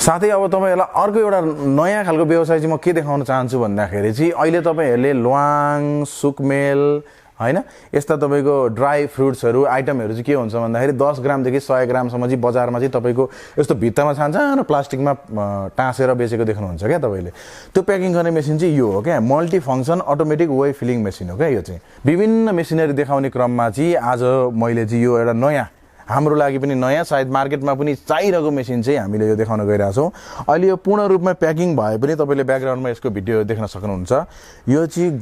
साथै अब तपाईहरुलाई अर्को एउटा नयाँ खालको व्यवसाय चाहिँ म के देखाउन चाहन्छु भन्दाखेरि चाहिँ अहिले तपाईहरुले ल्वाङ सुकमेल हैन यस्ता तपाईको ड्राई फ्रुट्सहरु आइटमहरु चाहिँ के हुन्छ भन्दाखेरि 10 ग्राम देखि 100 ग्राम सम्म चाहिँ बजारमा चाहिँ तपाईको यस्तो भित्तामा छान्छ र प्लास्टिकमा टाँसेर बेचेको देख्नुहुन्छ क्या तपाईले त्यो प्याकिङ गर्ने मेसिन चाहिँ यो हो क्या multi function automatic way feeling machine हो क्या यो चाहिँ विभिन्न मेसिनरी देखाउने क्रममा चाहिँ आज मैले चाहिँ यो एउटा नयाँ हाम्रो लागि पनि नयाँ सायद मार्केटमा पनि चाहिरहेको मेसिन चाहिँ हामीले यो देखाउन गइरहेका छौं अहिले यो पूर्ण रूपमा प्याकिङ भए पनि तपाईले ब्याकग्राउन्डमा यसको भिडियो देख्न सक्नुहुन्छ यो चाहिँ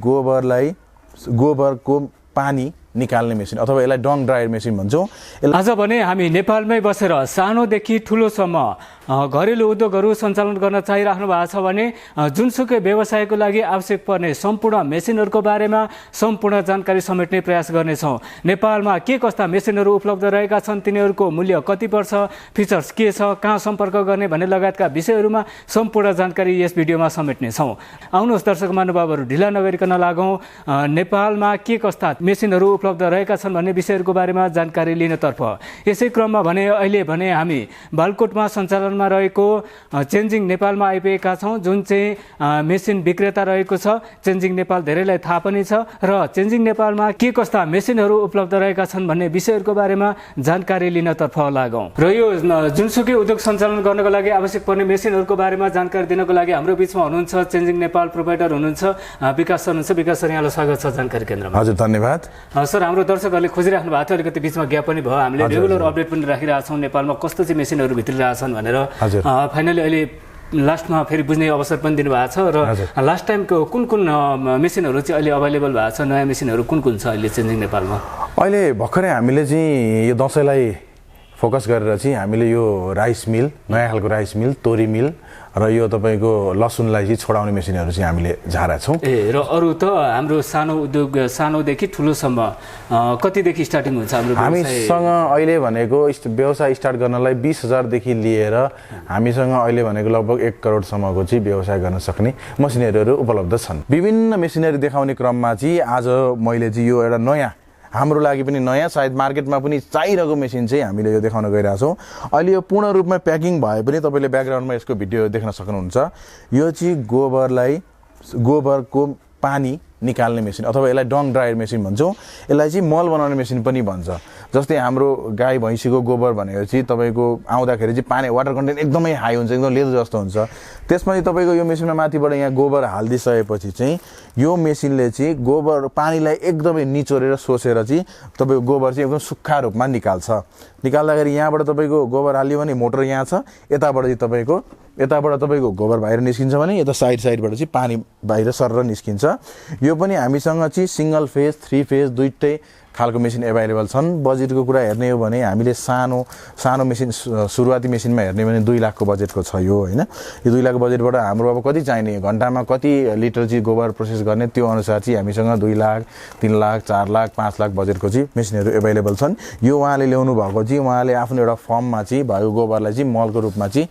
गोबरको पानी निकाल्ने मेसिन अथवा यसलाई डङ ड्रायर मेसिन भन्छौं आज भने हामी नेपालमै बसेर सानोदेखि ठूलोसम्म घरेलु उद्योगहरू सञ्चालन गर्न चाहिराख्नु भएको छ भने जुनसुकै व्यवसायको लागि आवश्यक पर्ने सम्पूर्ण मेसिनहरुको बारेमा सम्पूर्ण जानकारी समेट्ने प्रयास गर्नेछौं नेपालमा के कस्ता मेसिनहरु उपलब्ध रहेका छन् तिनीहरुको मूल्य कति पर्छ फिचर्स के छ कहाँ सम्पर्क गर्ने भन्ने लगायतका विषयहरुमा सम्पूर्ण जानकारी यस भिडियोमा समेट्ने छौं आउनुहोस् दर्शक महानुभावहरु ढिला नगरिकन लागौं नेपालमा के कस्ता मेसिनहरु उपलब्ध रहेका छन् भन्ने विषयहरुको बारेमा जानकारी लिनतर्फ यसै क्रममा भने अहिले भने हामी बालकोटमा सञ्चालन रहेको चेन्जिङ नेपालमा आइपुगेका छौं जुन चाहिँ मेसिन विक्रेता रहेको छ चेन्जिङ नेपाल धेरैलाई थाहा पनि छ र चेन्जिङ नेपालमा के कस्ता मेसिनहरु उपलब्ध रहेका छन् भन्ने विषयहरुको बारेमा जानकारी लिनतर्फ लागौं र यो जुनसुकै उद्योग सञ्चालन गर्नको लागि आवश्यक पर्ने मेसिनहरुको बारेमा जानकारी दिनको लागि हाम्रो बीचमा हुनुहुन्छ चेन्जिङ नेपाल प्रोवाइडर हुनुहुन्छ विकास सर हुनुहुन्छ विकास सर यहाँलाई स्वागत छ जानकारी केन्द्रमा हजुर धन्यवाद सर हाम्रो दर्शकहरुले खोजिराख्नु भएको थियो अलिकति बीचमा ग्याप पनि भयो हामीले रेगुलर अपडेट पनि राखिरहेका छौं नेपालमा कस्तो चाहिँ मेसिनहरु भित्रिरहेका छन् भनेर फाइनली अहिले लास्टमा फेरि बुझ्ने अवसर पनि दिनुभएको छ र लास्ट टाइमको कुन मेसिनहरु चाहिँ अहिले अवेलेबल भएको छ नयाँ मेसिनहरु कुन छ अहिले चेन्जिङ नेपालमा अहिले भर्खरै हामीले चाहिँ यो दशैंलाई फोकस गरेर चाहिँ हामीले यो राइस मिल नयाँ खालको राइस मिल तोरी मिल र यो तपाईको लसुनलाई चाहिँ छोडाउने मेसिनहरु चाहिँ हामीले झारेका छौं र अरु त हाम्रो सानो उद्योग सानोदेखि ठूलोसम्म कतिदेखि स्टार्टिङ हुन्छ हाम्रो हामीसँग अहिले भनेको व्यवसाय स्टार्ट गर्नलाई 20000 देखि लिएर हामीसँग अहिले भनेको लगभग 1 करोड सम्मको चाहिँ व्यवसाय गर्न सक्ने मसिनरीहरु उपलब्ध छन् विभिन्न मेसिनरी देखाउने क्रममा चाहिँ आज मैले चाहिँ यो एउटा नयाँ हाम्रो लागि पनि नयाँ सायद मार्केटमा पनि चाहिरहेको मेसिन चाहिँ हामीले यो देखाउन गइरहेका छौं अहिले यो पूर्ण रूपमा प्याकिङ भए पनि तपाईले ब्याकग्राउन्डमा यसको भिडियो देख्न सक्नुहुन्छ यो चाहिँ गोबरको पानी निकाल्ने मेसिन अथवा यसलाई डङ ड्रायर मेसिन भन्छौं यसलाई चाहिँ मल बनाउने मेसिन पनि भन्छ जस्तै हाम्रो गाई भैँसीको गोबर भनेको चाहिँ तपाईको आउँदाखेरि चाहिँ पानी वाटर कन्टेन्ट एकदमै हाई हुन्छ एकदम लेदो जस्तो हुन्छ त्यसपछि तपाईको यो मेसिनमा माथिबाट यहाँ गोबर हाल्दिसकेपछि चाहिँ यो मेसिनले चाहिँ गोबर पानीलाई एकदमै निचोरेर सोसेर चाहिँ तपाईको गोबर चाहिँ एकदम सुक्खा रूपमा निकाल्दाखेरि यहाँबाट तपाईको गोबर हाल्यो भने मोटर यहाँ छ यताबाट तपाईको गोबर बाहिर निस्किन्छ भने यता साइडबाट चाहिँ पानी बाहिर सरर निस्किन्छ यो पनि हामीसँग चाहिँ सिंगल फेज 3 फेज दुईटै खालको मेसिन अवेलेबल छन् बजेटको कुरा हेर्ने हो भने हामीले सानो मेसिन सुरुवाती मेसिनमा हेर्ने भने 2 लाखको बजेटको छ यो हैन यो 2 लाख बजेटबाट हाम्रो अब कति चाहिने घण्टामा कति लिटर चाहिँ गोबर प्रोसेस गर्ने त्यो अनुसार चाहिँ हामीसँग 2 लाख 3 लाख 4 लाख 5 लाख बजेटको चाहिँ मेसिनहरु अवेलेबल छन् यो उहाँले ल्याउनु भएको चाहिँ उहाँले आफ्नो एउटा फर्ममा चाहिँ भएको गोबरलाई चाहिँ मलको रूपमा चाहिँ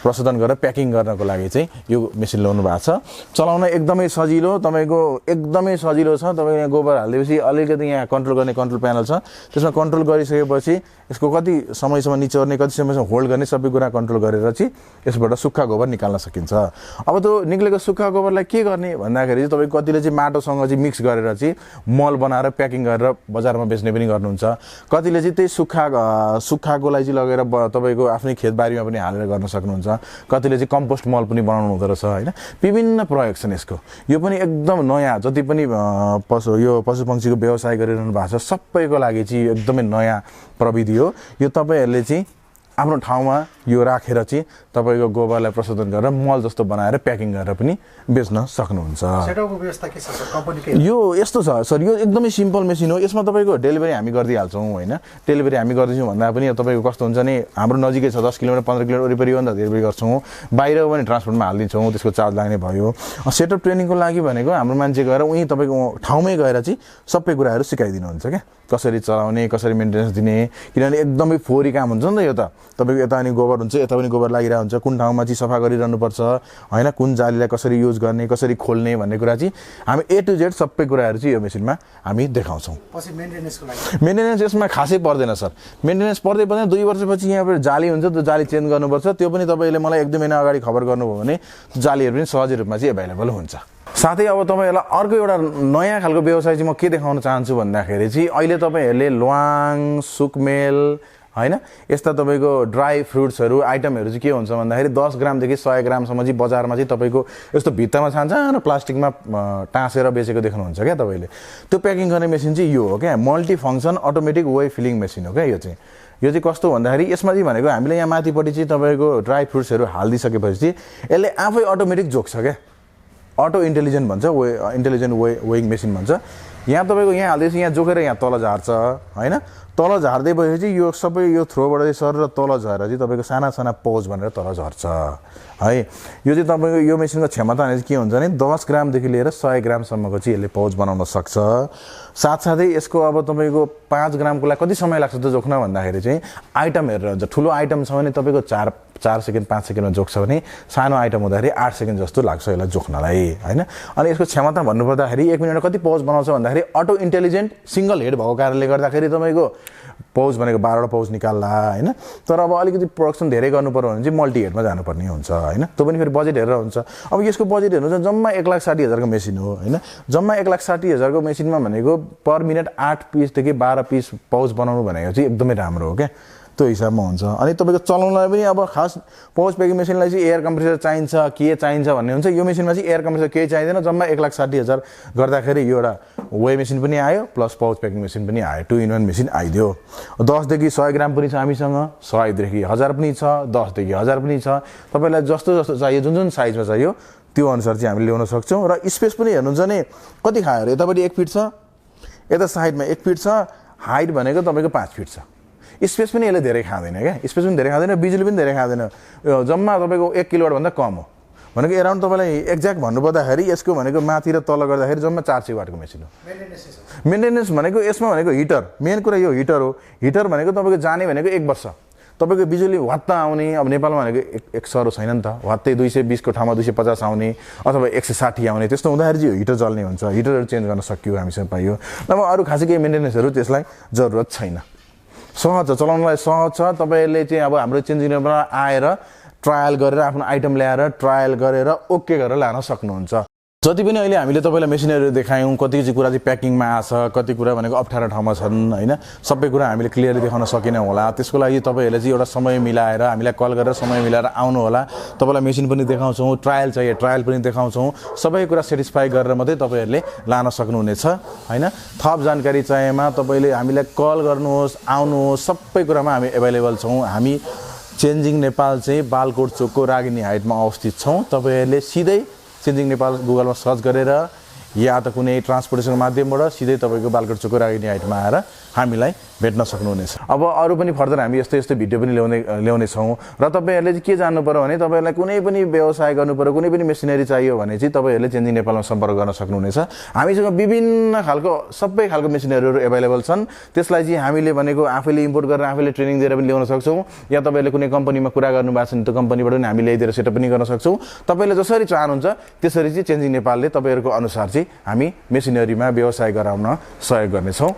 प्रशोधन गरेर प्याकिङ गर्नको लागि चाहिँ यो मेसिन ल्याउनु भएको छ चलाउन एकदमै सजिलो तपाईको एकदमै सजिलो छ तपाईले यहाँ गोबर हाल्दिएपछि अलिकति यहाँ कन्ट्रोल गर्ने कन्ट्रोल प्यानल छ त्यसमा कन्ट्रोल गरिसकेपछि यसको कति समयसम्म निचोर्ने कति समयसम्म होल्ड गर्ने सबै कुरा कन्ट्रोल गरेर चाहिँ यसबाट सुक्खा गोबर निकाल्न सकिन्छ अब त्यो निक्लेको सुक्खा गोबरलाई के गर्ने भन्दाखेरि चाहिँ तपाईको कतिले चाहिँ माटोसँग चाहिँ मिक्स गरेर चाहिँ मल बनाएर प्याकिङ गरेर बजारमा बेच्ने पनि गर्नुहुन्छ कतिले चाहिँ त्यही सुक्खाकोलाई चाहिँ लगेर तपाईको आफ्नै खेतबारीमा पनि हालेर गर्न सक्नुहुन्छ कतिले चाहिँ कम्पोस्ट मल पनि बनाउनु हुँदो रहेछ हैन विभिन्न प्रयोग छन् यसको यो पनि एकदम नयाँ जति पनि पशुपक्षीको व्यवसाय गरिरहनु भएको छ सबैको लागि चाहिँ एकदमै नयाँ प्रविधि हो यो तपाईहरुले चाहिँ आफ्नो ठाउँमा यो राखेर चाहिँ तपाईको गोबरलाई प्रशोधन गरेर मल जस्तो बनाएर प्याकिङ गरेर पनि बेच्न सक्नुहुन्छ सेटअपको व्यवस्था के छ सर कम्पनीको यो यस्तो छ सर यो एकदमै सिम्पल मेसिन हो यसमा तपाईको डेलिभरी हामी गर्दिहाल्छौं हैन डेलिभरी हामी गर्दिन्छौं भन्दा पनि तपाईको कस्तो हुन्छ नि हाम्रो नजिकै छ 10 किलोमिटर 15 किलोमिटर वरिपरि हो नि त डेलिभरी गर्छौं बाहिर पनि ट्रान्सपोर्टमा हाल्दिन्छौं त्यसको चार्ज लाग्ने भयो सेटअप ट्रेनिङको लागि भनेको हाम्रो मान्छे गएर उही तपाईको ठाउँमै गएर चाहिँ सबै कुराहरु सिकाइदिनुहुन्छ के कसरी चलाउने कसरी मेन्टेनेन्स दिने किनभने एकदमै फोरी काम हुन्छ नि त यो त तपाईको यता अनि गोबर गोबर हुन्छ यता पनि गोबर लागिरहेको हुन्छ कुन ठाउँमा चाहिँ सफा गरिरहनुपर्छ हैन कुन जालीलाई कसरी युज गर्ने कसरी खोल्ने भन्ने कुरा चाहिँ हामी A to Z सबै कुराहरू चाहिँ यो मेसिनमा हामी देखाउँछौँ पछि मेन्टेनेन्सको लागि मेन्टेनेन्स यसमा खासै पर्दैन सर मेन्टेनेन्स पर्दै 2 वर्षपछि यहाँ जाली हुन्छ त्यो जाली चेन्ज गर्नुपर्छ त्यो पनि तपाईँले मलाई 1-2 महिना अगाडि खबर गर्नुभयो भने जालीहरू पनि सहजै रूपमा चाहिँ एभाइलेबल हुन्छ साथै अब तपाईँहरूलाई अर्को एउटा नयाँ खालको व्यवसाय चाहिँ म के देखाउन चाहन्छु भन्दाखेरि चाहिँ अहिले तपाईँहरूले ल्वाङ सुकमेल हैन यस्ता तपाईँको ड्राई फ्रुट्सहरू आइटमहरू चाहिँ के हुन्छ भन्दाखेरि 10 ग्रामदेखि 100 ग्रामसम्म चाहिँ बजारमा चाहिँ तपाईँको यस्तो भित्तामा सानो प्लास्टिकमा टाँसेर बेचेको देख्नुहुन्छ क्या तपाईँले त्यो प्याकिङ गर्ने मेसिन चाहिँ यो हो क्या multi function automatic way feeling machine हो क्या यो चाहिँ कस्तो भन्दाखेरि यसमा चाहिँ भनेको हामीले यहाँ माथिपट्टि चाहिँ तपाईँको ड्राई फ्रुट्सहरू हालिदिइसकेपछि यसले आफै अटोमेटिक जोग्छ क्या अटो इन्टेलिजेन्ट भन्छ इन्टेलिजेन्ट वेइङ मेसिन भन्छ यहाँ तपाईँको यहाँ हाल्दैछ यहाँ जोखेर यहाँ तल झार्छ हैन तल झार्दै भएपछि यो सबै यो थ्रोबाट चाहिँ सर र तल झरेर चाहिँ तपाईँको साना पौज भनेर तल झर्छ है यो चाहिँ तपाईँको यो मेसिनको क्षमता भने चाहिँ के हुन्छ भने 10 ग्रामदेखि लिएर 100 ग्रामसम्मको चाहिँ यसले पौज बनाउन सक्छ साथसाथै यसको अब तपाईँको 5 ग्रामको लागि कति समय लाग्छ त जोख्न भन्दाखेरि चाहिँ आइटम हेरेर हुन्छ ठुलो आइटम छ भने तपाईँको 4 सेकेन्ड 5 सेकेन्डमा जोख्छ भने सानो आइटम हुँदाखेरि 8 सेकेन्ड जस्तो लाग्छ यसलाई जोख्नलाई हैन अनि यसको क्षमता भन्नुपर्दाखेरि 1 मिनेटमा कति पौज बनाउँछ भन्दाखेरि अटो इन्टेलिजेन्ट सिंगल हेड भएको कारणले गर्दाखेरि तपाईँको पौज भनेको 12वटा पौज निकाल्ला हैन तर अब अलिकति प्रोडक्सन धेरै गर्नु पर्यो भने चाहिँ मल्टी हेडमा जानुपर्ने हुन्छ हैन त्यो पनि फेरि बजेट हेरेर हुन्छ अब यसको बजेट हेर्नु चाहिँ जम्मा 1,60,000 को मेसिन हो हैन जम्मा 1,60,000 को मेसिनमा भनेको पर मिनेट 8 पिसदेखि 12 पिस पौज बनाउनु भनेको चाहिँ एकदमै राम्रो हो क्या त्यो हिसाबमा हुन्छ अनि तपाईँको चलाउनलाई पनि अब खास पौज प्याकिङ मेसिनलाई चाहिँ एयर कम्प्रेसर चाहिन्छ के चाहिन्छ भन्ने हुन्छ यो मेसिनमा चाहिँ एयर कम्प्रेसर केही चाहिँदैन जम्मा 1,60,000 गर्दाखेरि यो एउटा वे मेसिन पनि आयो प्लस पौज प्याकिङ मेसिन पनि आयो 2 in 1 मेसिन आइदियो 10 देखि 100 ग्राम पनि छ हामीसँग 100 देखि 1000 पनि छ 10 देखि 1000 पनि छ तपाईँलाई जस्तो चाहियो जुन साइजमा चाहियो त्यो अनुसार चाहिँ हामीले ल्याउन सक्छौँ र स्पेस पनि हेर्नुहुन्छ भने कति खायो अरे यतापट्टि 1 फिट छ यता साइडमा 1 फिट छ हाइट भनेको तपाईँको 5 फिट छ स्पेस पनि यसले धेरै खाँदैन क्या स्पेस पनि धेरै खाँदैन बिजुली पनि धेरै खाँदैन जम्मा तपाईँको 1 किलोवाट भन्दा कम हो भनेको एराउन्ड तपाईँलाई एक्ज्याक्ट भन्नुपर्दाखेरि यसको भनेको माथि र तल गर्दाखेरि जम्मा 400 वाटको मेसिन हो मेन्टेनेन्स भनेको यसमा भनेको हिटर मेन कुरा यो हिटर हो हिटर भनेको तपाईँको जाने भनेको 1 वर्ष तपाईँको बिजुली वात्त आउने अब नेपालमा भनेको 100 छैन नि त वात्तै 220 को ठाउँमा 250 आउने अथवा 160 आउने त्यस्तो हुँदाखेरि चाहिँ हिटर जल्ने हुन्छ हिटरहरू चेन्ज गर्न सकियो हामीसँग पाइयो अब अरू खासै केही मेन्टेनेन्सहरू त्यसलाई जरुरत छैन सहज छ चलाउनलाई सहज छ तपाईँहरूले चाहिँ अब हाम्रो चेन्जिङ नेपालमा आएर ट्रायल गरेर आफ्नो आइटम ल्याएर ट्रायल गरेर ओके गरेर लान सक्नुहुन्छ जति पनि अहिले हामीले तपाईँलाई मेसिनहरू देखायौँ कति चाहिँ कुरा चाहिँ प्याकिङमा आछ कति कुरा भनेको अप्ठ्यारो ठाउँमा छन् हैन सबै कुरा हामीले क्लियरली देखाउन सकिनौँ होला त्यसको लागि तपाईँहरूले चाहिँ एउटा समय मिलाएर हामीलाई कल गरेर समय मिलाएर आउनु होला तपाईँलाई मेसिन पनि देखाउँछौँ ट्रायल चाहिए ट्रायल पनि देखाउँछौँ सबै कुरा सेटिस्फाई गरेर मात्रै तपाईँहरूले लान सक्नुहुनेछ हैन थप जानकारी चाहिएमा तपाईँले हामीलाई कल गर्नुहोस् आउनुहोस् सबै कुरामा हामी एभाइलेबल छौँ हामी चेन्जिङ नेपाल चाहिँ बालकोट चोकको रागिनी हाइटमा अवस्थित छौँ तपाईँहरूले सिधै चेन्जिङ नेपाल गुगलमा सर्च गरेर या त कुनै ट्रान्सपोर्टेसनको माध्यमबाट सिधै तपाईँको बालकोट चोकको रागिनी हाइटमा आएर हामीलाई भेट्न सक्नुहुनेछ अब अरू पनि फर्दर हामी यस्तो भिडियो पनि ल्याउने छौँ र तपाईँहरूले चाहिँ के जान्नु पर्यो भने तपाईँहरूलाई कुनै पनि व्यवसाय गर्नु पर्यो कुनै पनि मेसिनरी चाहियो भने चाहिँ तपाईँहरूले चेन्जिङ नेपालमा सम्पर्क गर्न सक्नुहुनेछ हामीसँग विभिन्न खालको सबै खालको मेसिनरीहरू एभाइलेबल छन् त्यसलाई चाहिँ हामीले भनेको आफैले इम्पोर्ट गरेर आफैले ट्रेनिङ दिएर पनि ल्याउन सक्छौँ या तपाईँहरूले कुनै कम्पनीमा कुरा गर्नुभएको छ भने त्यो कम्पनीबाट पनि हामी ल्याइदिएर सेटअप पनि गर्न सक्छौँ तपाईँले जसरी चाहनुहुन्छ त्यसरी चाहिँ चेन्जिङ नेपालले तपाईँहरूको अनुसार चाहिँ हामी मेसिनरीमा व्यवसाय गराउन सहयोग गर्नेछौँ